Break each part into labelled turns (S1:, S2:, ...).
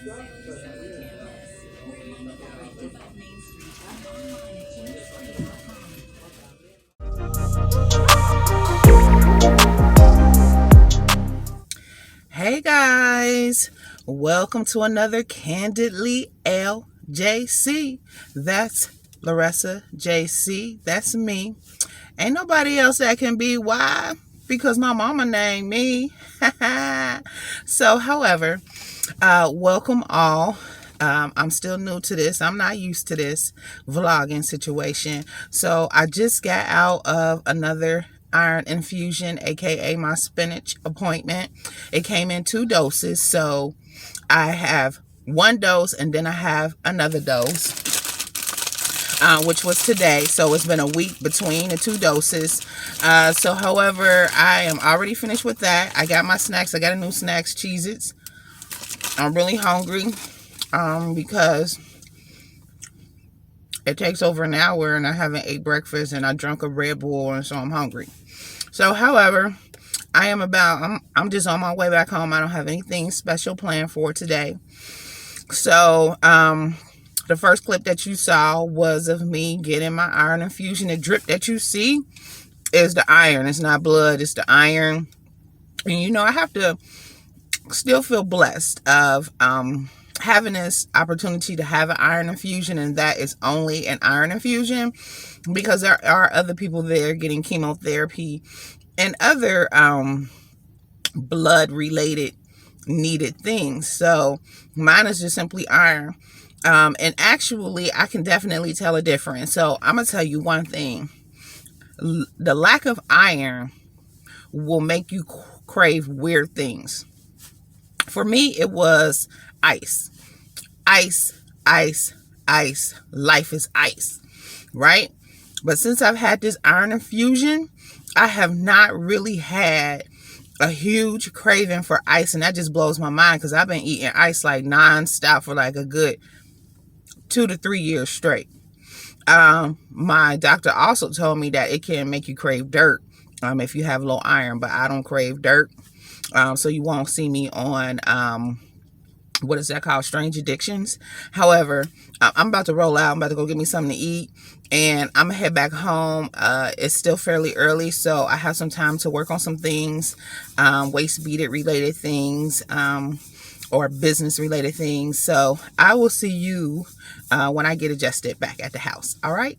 S1: Hey guys, welcome to another Candidly L.J.C. That's Larissa J.C. That's me. Ain't nobody else that can be. Why? Because my mama named me. So, however, welcome all. I'm still new to this. I'm not used to this vlogging situation. So I just got out of another iron infusion, aka my spinach appointment. It came in 2 doses. So I have 1 dose and then I have another dose, which was today. So it's been a week between the 2 doses. So however, I am already finished with that. I got my snacks. I got a new snacks, Cheez-Its. I'm really hungry because it takes over an hour and I haven't ate breakfast and I drank a Red Bull, and so I'm hungry. So however, I'm just on my way back home. I don't have anything special planned for today. So the first clip that you saw was of me getting my iron infusion. The drip that you see is the iron. It's not blood, it's the iron. And you know, I have to still feel blessed of having this opportunity to have an iron infusion, and that is only an iron infusion, because there are other people there getting chemotherapy and other blood related needed things. So mine is just simply iron, and actually I can definitely tell a difference. So I'm gonna tell you one thing: the lack of iron will make you crave weird things. For me, it was ice. Ice, ice, ice. Life is ice, right? But since I've had this iron infusion, I have not really had a huge craving for ice. And that just blows my mind, because I've been eating ice like non-stop for like a good 2 to 3 years straight. My doctor also told me that it can make you crave dirt if you have low iron, but I don't crave dirt. So you won't see me on what is that called? Strange Addictions. However, I'm about to roll out. I'm about to go get me something to eat, and I'm gonna head back home. It's still fairly early, so I have some time to work on some things, waist beaded related things, or business related things. So I will see you when I get adjusted back at the house. All right.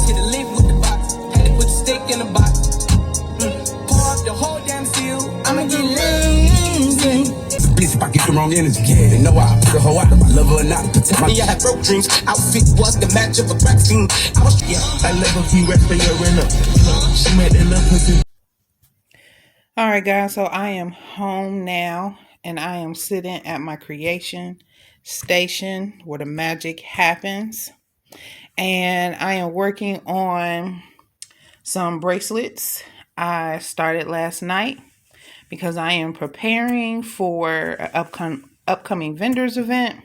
S2: Hit a link with the box, had to put the stick in the box. Pour up the whole damn seal, I'ma get lazy. Bitch, if I get the wrong energy, yeah, they know I put a hoe out. I love her or not, protect my. I had broke dreams. Outfit was the match of a vaccine. I was, yeah, I love her, he rest her in up. She made that love pussy.
S1: All right, guys. So I am home now, and I am sitting at my creation station where the magic happens. And I am working on some bracelets. I started last night because I am preparing for an upcoming vendors event.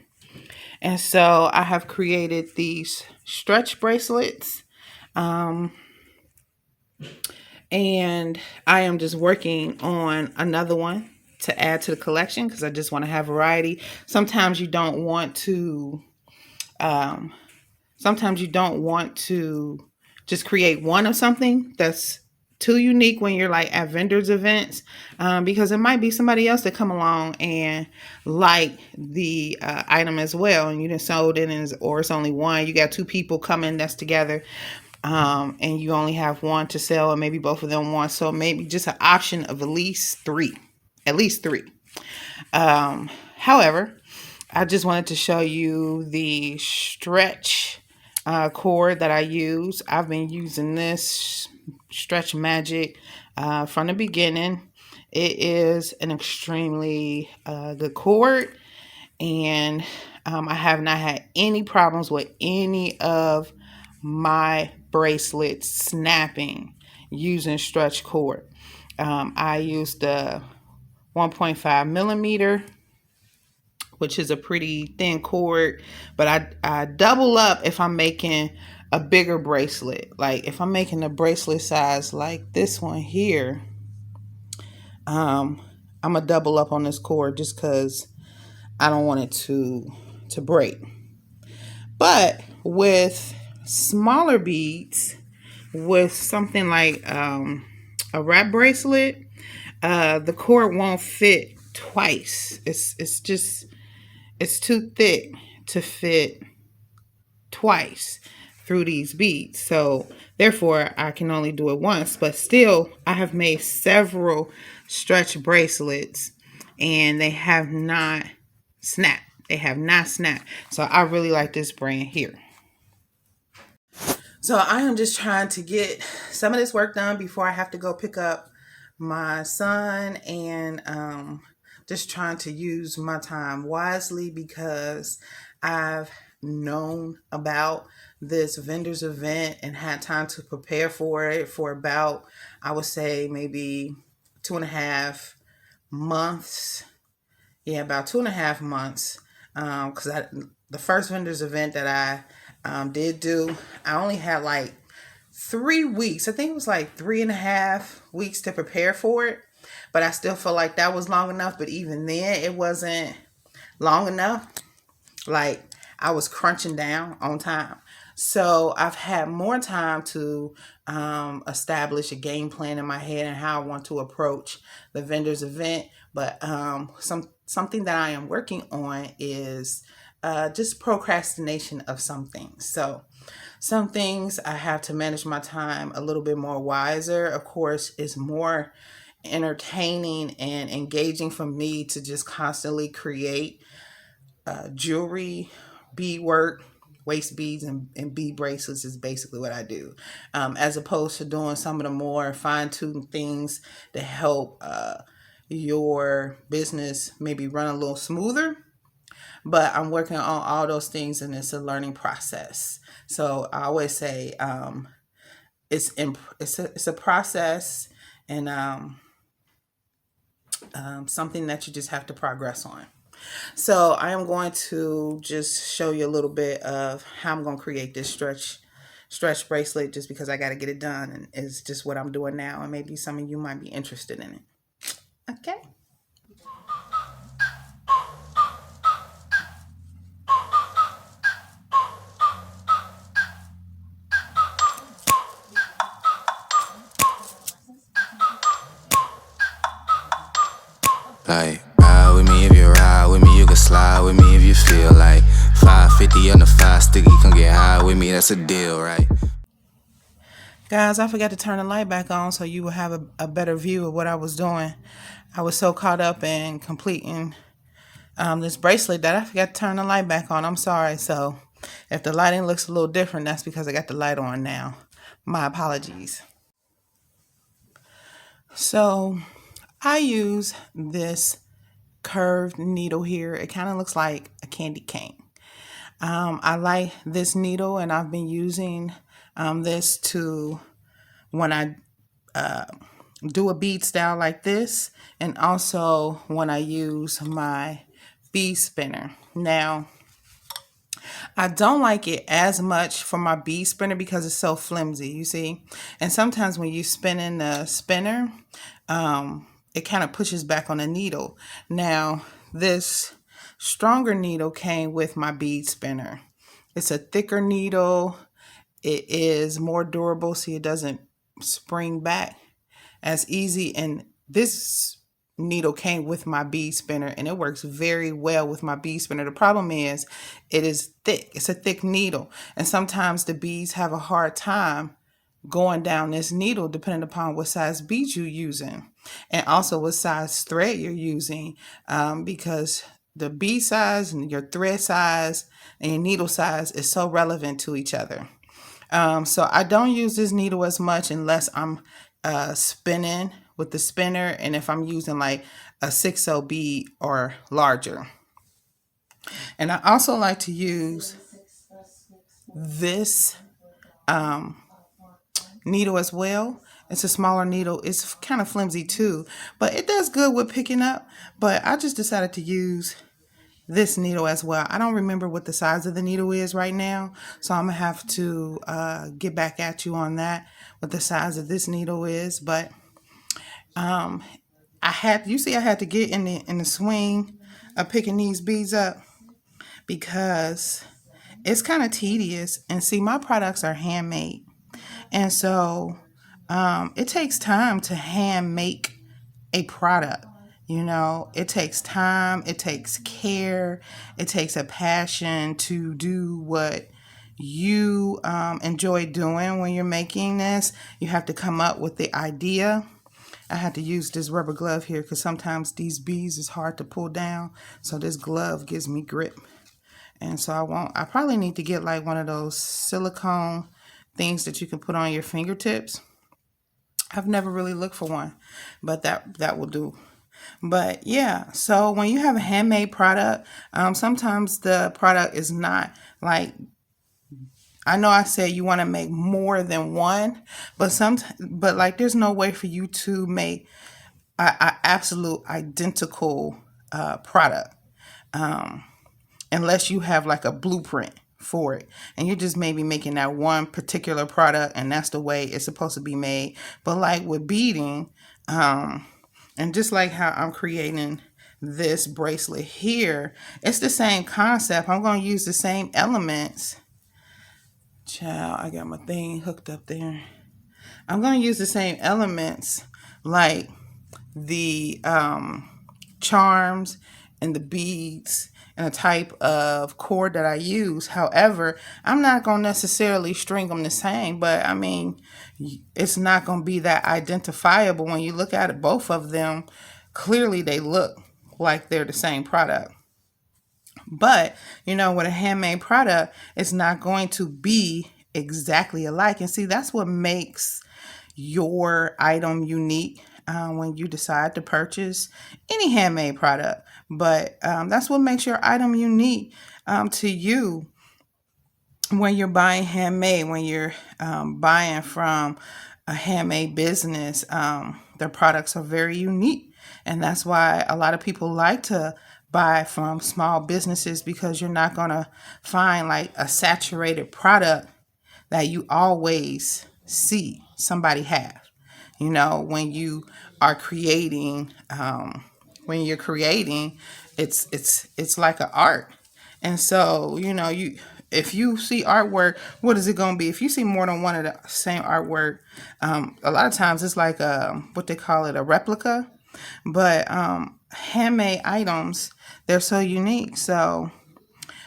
S1: And so I have created these stretch bracelets. And I am just working on another one to add to the collection, because I just want to have variety. Sometimes you don't want to just create one of something that's too unique when you're like at vendors events, because it might be somebody else that come along and like the item as well, and you just sold it, or it's only one. You got 2 people coming that's together, and you only have one to sell, and maybe both of them want. So maybe just an option of at least three. However, I just wanted to show you the stretch cord that I use. I've been using this Stretch Magic from the beginning. It is an extremely good cord, and I have not had any problems with any of my bracelets snapping using stretch cord. I used the 1.5 millimeter, which is a pretty thin cord, but I double up if I'm making a bigger bracelet. Like if I'm making a bracelet size like this one here, Um, I'm gonna double up on this cord just because I don't want it to break. But with smaller beads, with something like a wrap bracelet, the cord won't fit twice. It's too thick to fit twice through these beads. So therefore I can only do it once, but still I have made several stretch bracelets and they have not snapped. They have not snapped. So I really like this brand here. So I am just trying to get some of this work done before I have to go pick up my son, and just trying to use my time wisely because I've known about this vendors event and had time to prepare for it for about, I would say, maybe 2.5 months. Yeah, about 2.5 months. Because the first vendors event that I did do, I only had like 3 weeks. I think it was like 3.5 weeks to prepare for it. But I still feel like that was long enough. But even then, it wasn't long enough. Like, I was crunching down on time. So I've had more time to establish a game plan in my head and how I want to approach the vendors event. But something that I am working on is just procrastination of some things. So some things I have to manage my time a little bit more wiser. Of course, it's more entertaining and engaging for me to just constantly create jewelry, beadwork, waist beads, and bead bracelets is basically what I do, as opposed to doing some of the more fine-tuned things to help your business maybe run a little smoother. But I'm working on all those things, and it's a learning process. So I always say it's a process, and something that you just have to progress on. So I am going to just show you a little bit of how I'm going to create this stretch bracelet, just because I got to get it done, and it's just what I'm doing now, and maybe some of you might be interested in it. Okay.
S2: Like, ride with me if you ride with me, you can slide with me if you feel like 550 on the 5 sticky, come get high with me, that's a deal, right?
S1: Guys, I forgot to turn the light back on so you will have a better view of what I was doing. I was so caught up in completing this bracelet that I forgot to turn the light back on. I'm sorry. So if the lighting looks a little different, that's because I got the light on now. My apologies. So I use this curved needle here. It kind of looks like a candy cane. I like this needle, and I've been using this to when I do a bead style like this, and also when I use my bead spinner. Now, I don't like it as much for my bead spinner because it's so flimsy, you see. And sometimes when you spin in the spinner, it kind of pushes back on the needle. Now, this stronger needle came with my bead spinner. It's a thicker needle. It is more durable, so it doesn't spring back as easy. And this needle came with my bead spinner, and it works very well with my bead spinner. The problem is it is thick. It's a thick needle, and sometimes the beads have a hard time going down this needle depending upon what size beads you're using, and also what size thread you're using, because the bead size and your thread size and your needle size is so relevant to each other. So I don't use this needle as much unless I'm spinning with the spinner, and if I'm using like a 6/0 bead or larger. And I also like to use this needle as well. It's a smaller needle. It's kind of flimsy too, but it does good with picking up. But I just decided to use this needle as well. I don't remember what the size of the needle is right now, so I'm gonna have to get back at you on that, what the size of this needle is. But I I had to get in the swing of picking these beads up because it's kind of tedious. And see, my products are handmade. And so it takes time to hand make a product. It takes time, it takes care, it takes a passion to do what you enjoy doing when you're making this. You have to come up with the idea. I had to use this rubber glove here because sometimes these beads is hard to pull down. So this glove gives me grip. And so I probably need to get like one of those silicone things that you can put on your fingertips. I've never really looked for one, but that will do. But yeah, so when you have a handmade product, sometimes the product is not like, I know I said you want to make more than one, but like there's no way for you to make a absolute identical product unless you have like a blueprint for it, and you're just maybe making that one particular product and that's the way it's supposed to be made. But like with beading, and just like how I'm creating this bracelet here, it's the same concept. I'm going to use the same elements. Child, I got my thing hooked up there. I'm going to use the same elements like the charms and the beads and the type of cord that I use. However, I'm not going to necessarily string them the same, but I mean, it's not going to be that identifiable when you look at it. Both of them, clearly they look like they're the same product. But, with a handmade product, it's not going to be exactly alike. And see, that's what makes your item unique when you decide to purchase any handmade product. But that's what makes your item unique to you when you're buying handmade, when you're buying from a handmade business. Their products are very unique. And that's why a lot of people like to buy from small businesses, because you're not going to find like a saturated product that you always see somebody have. When you are creating, it's like an art. And so, if you see artwork, what is it going to be? If you see more than one of the same artwork, a lot of times it's like what they call it, a replica. But handmade items, they're so unique. So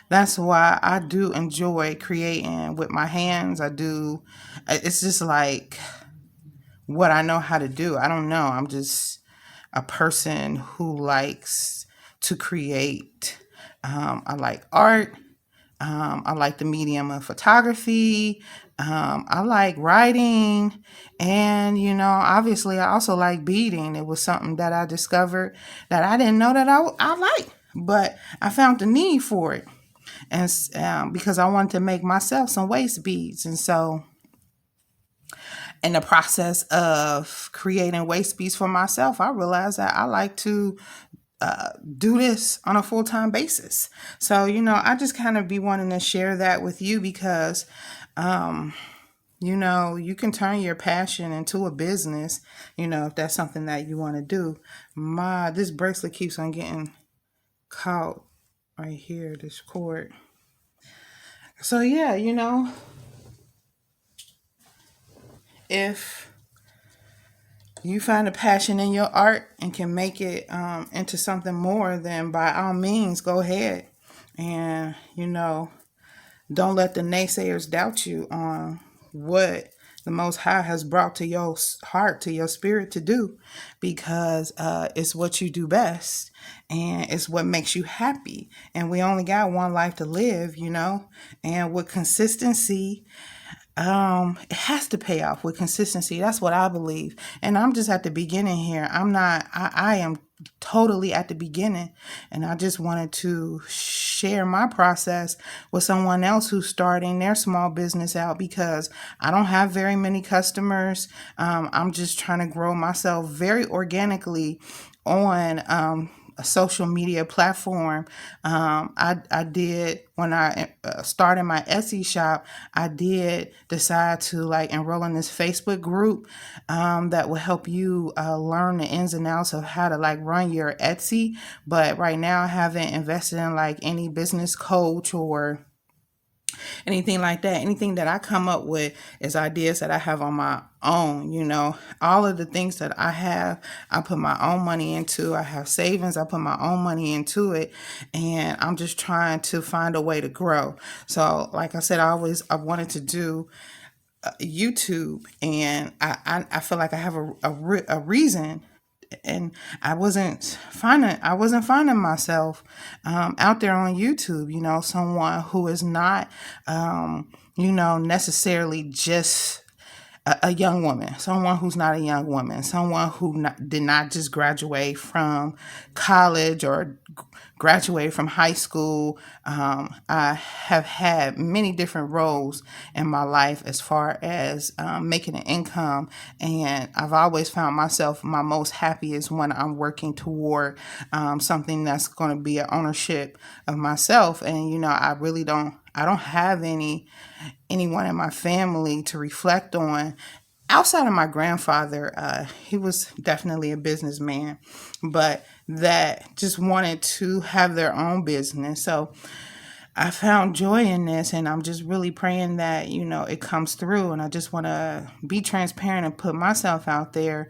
S1: that's why I do enjoy creating with my hands. I do. It's just like what I know how to do. I don't know. I'm just a person who likes to create. I like art. I like the medium of photography. I like writing. And, obviously, I also like beading. It was something that I discovered that I didn't know that I like, but I found the need for it. And because I wanted to make myself some waist beads. And so, in the process of creating waist beads for myself, I realized that I like to do this on a full-time basis. So, I just kind of be wanting to share that with you because, you can turn your passion into a business, if that's something that you want to do. This bracelet keeps on getting caught right here, this cord. So, yeah, if you find a passion in your art and can make it into something more, then by all means, go ahead. And, don't let the naysayers doubt you on what the Most High has brought to your heart, to your spirit to do, because it's what you do best and it's what makes you happy. And we only got one life to live, and with consistency, it has to pay off with consistency. That's what I believe. And I'm just at the beginning here. I am totally at the beginning. And I just wanted to share my process with someone else who's starting their small business out, because I don't have very many customers. I'm just trying to grow myself very organically on a social media platform. I did when I started my Etsy shop. I did decide to like enroll in this Facebook group that will help you learn the ins and outs of how to like run your Etsy. But right now, I haven't invested in like any business coach or anything like that. Anything that I come up with is ideas that I have on my own. All of the things that I have, I put my own money into. I have savings, I put my own money into it, and I'm just trying to find a way to grow. So, like I said, I wanted to do YouTube, and I feel like I have a reason, and I wasn't finding myself out there on YouTube. Someone who is not necessarily just a young woman, someone who's not a young woman, someone who did not just graduate from college or graduate from high school. I have had many different roles in my life as far as making an income, and I've always found myself my most happiest when I'm working toward something that's going to be an ownership of myself. And I don't have anyone in my family to reflect on outside of my grandfather. He was definitely a businessman, but that just wanted to have their own business. So I found joy in this, and I'm just really praying that it comes through. And I just want to be transparent and put myself out there,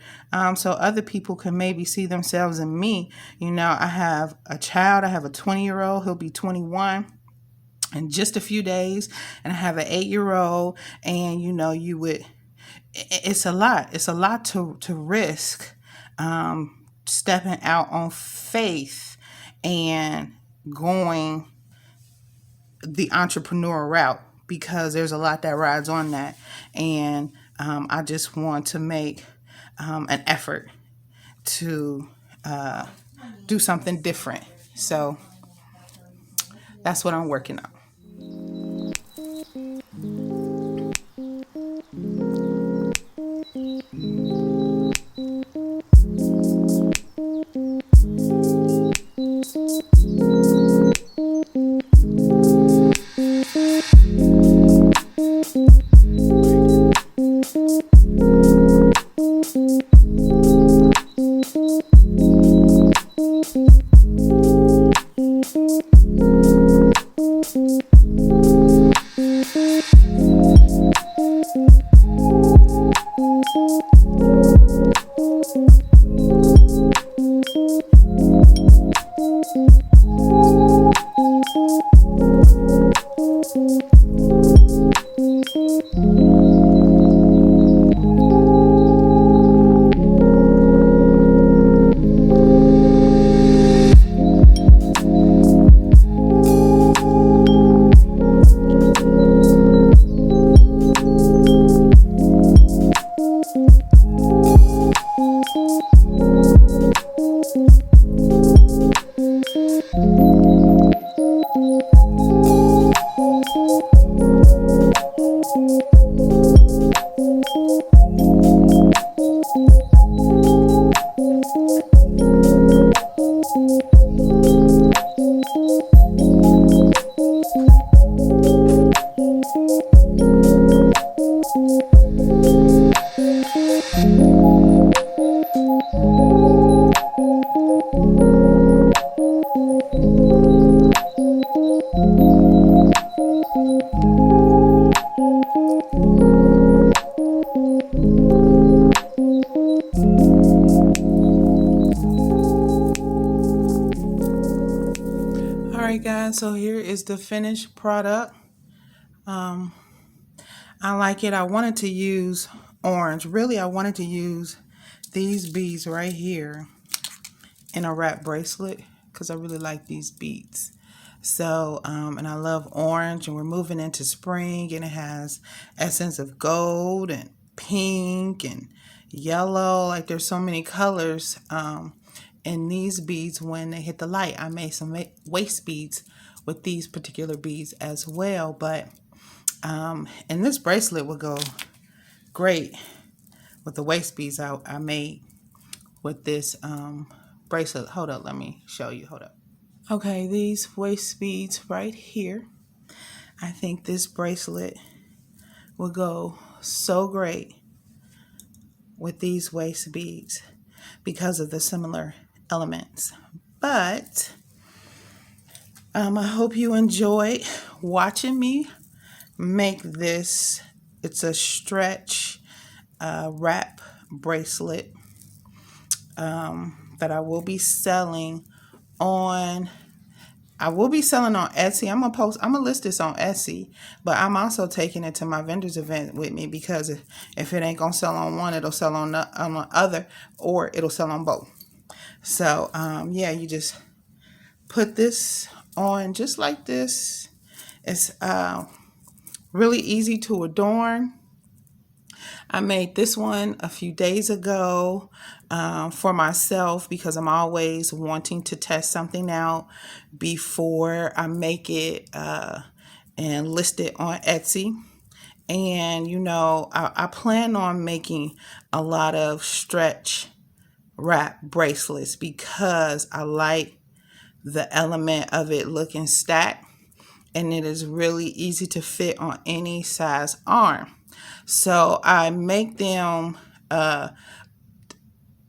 S1: so other people can maybe see themselves in me. I have a child. I have a 20-year-old. He'll be 21 in just a few days, and I have an 8-year-old. And it's a lot to risk, stepping out on faith and going the entrepreneur route, because there's a lot that rides on that. And I just want to make an effort to do something different. So that's what I'm working on. All right, guys, so here is the finished product. I like it. I wanted to use orange. Really, I wanted to use these beads right here in a wrap bracelet because I really like these beads. So, and I love orange, and we're moving into spring, and it has essence of gold and pink and yellow. Like, there's so many colors in these beads when they hit the light. I made some waist beads with these particular beads as well, but and this bracelet would go great with the waist beads I made with this bracelet. Hold up, let me show you. Hold up. Okay, these waist beads right here. I think this bracelet will go so great with these waist beads because of the similar elements. But I hope you enjoyed watching me make this. It's a stretch wrap bracelet that I will be selling on. I will be selling on Etsy. I'm gonna list this on Etsy, but I'm also taking it to my vendors event with me because if it ain't gonna sell on one, it'll sell on the other, or it'll sell on both. So yeah, you just put this on just like this. It's really easy to adorn. I made this one a few days ago for myself because I'm always wanting to test something out before I make it and list it on Etsy. And, I plan on making a lot of stretch wrap bracelets because I like the element of it looking stacked, and it is really easy to fit on any size arm. So I make them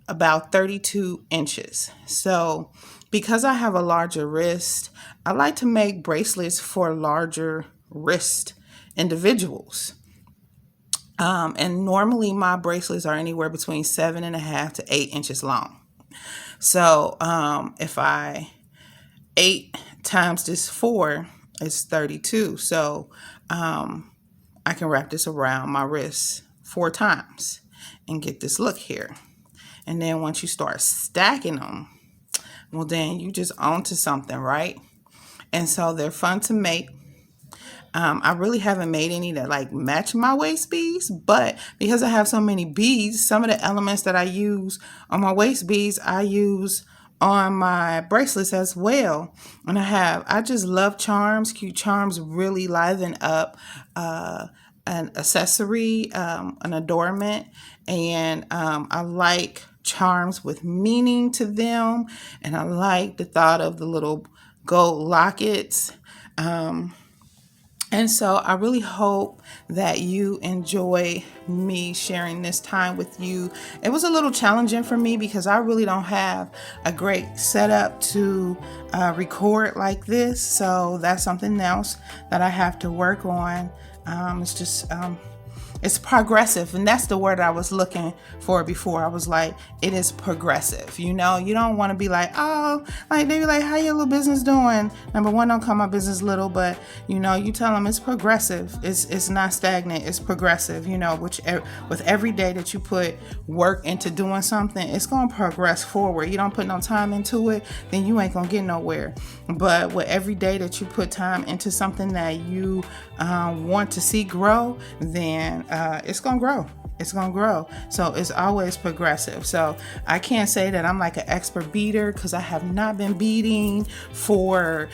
S1: about 32 inches. So because I have a larger wrist, I like to make bracelets for larger wrist individuals. And normally my bracelets are anywhere between 7.5 to 8 inches long. So if I 8 times this 4 is 32. So I can wrap this around my wrist 4 times and get this look here. And then once you start stacking them, well, then you just onto something, right? And so they're fun to make. I really haven't made any that like match my waist beads, but because I have so many beads, some of the elements that I use on my waist beads, I use on my bracelets as well. And I just love charms. Cute charms really liven up an accessory, an adornment, and I like charms with meaning to them, and I like the thought of the little gold lockets. And so I really hope that you enjoy me sharing this time with you. It was a little challenging for me because I really don't have a great setup to record like this. So that's something else that I have to work on. It's progressive, and that's the word I was looking for before. I was like, it is progressive. You don't want to be like, oh, like they be like, how your little business doing? Number one, don't call my business little, but you tell them it's progressive. It's not stagnant. It's progressive. Which with every day that you put work into doing something, it's gonna progress forward. You don't put no time into it, then you ain't gonna get nowhere. But with every day that you put time into something that you want to see grow, then it's gonna grow. It's gonna grow. So it's always progressive. So I can't say that I'm like an expert beader because I have not been beading for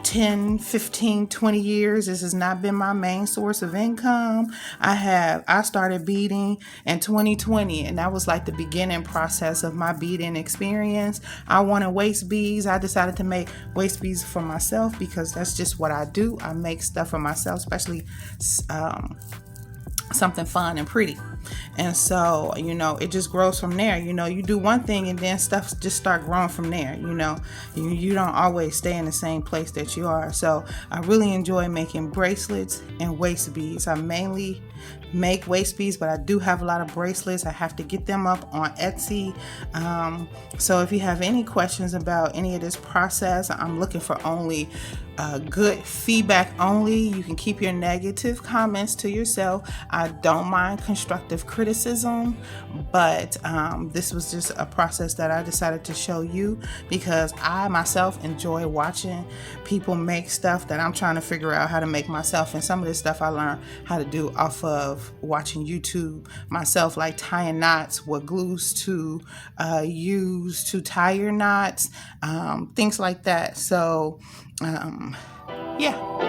S1: 10, 15, 20 years. This has not been my main source of income. I started beading in 2020, and that was like the beginning process of my beading experience. I wanted waist beads. I decided to make waist beads for myself because that's just what I do. I make stuff for myself, especially something fun and pretty. And so, it just grows from there. You do one thing and then stuff just start growing from there. You don't always stay in the same place that you are. So I really enjoy making bracelets and waist beads. I mainly make waist beads, but I do have a lot of bracelets. I have to get them up on Etsy. So if you have any questions about any of this process, I'm looking for only good feedback only. You can keep your negative comments to yourself. I don't mind constructive criticism, but this was just a process that I decided to show you because I myself enjoy watching people make stuff that I'm trying to figure out how to make myself. And some of this stuff I learned how to do off of watching YouTube myself, like tying knots, what glues to use to tie your knots, things like that. So yeah.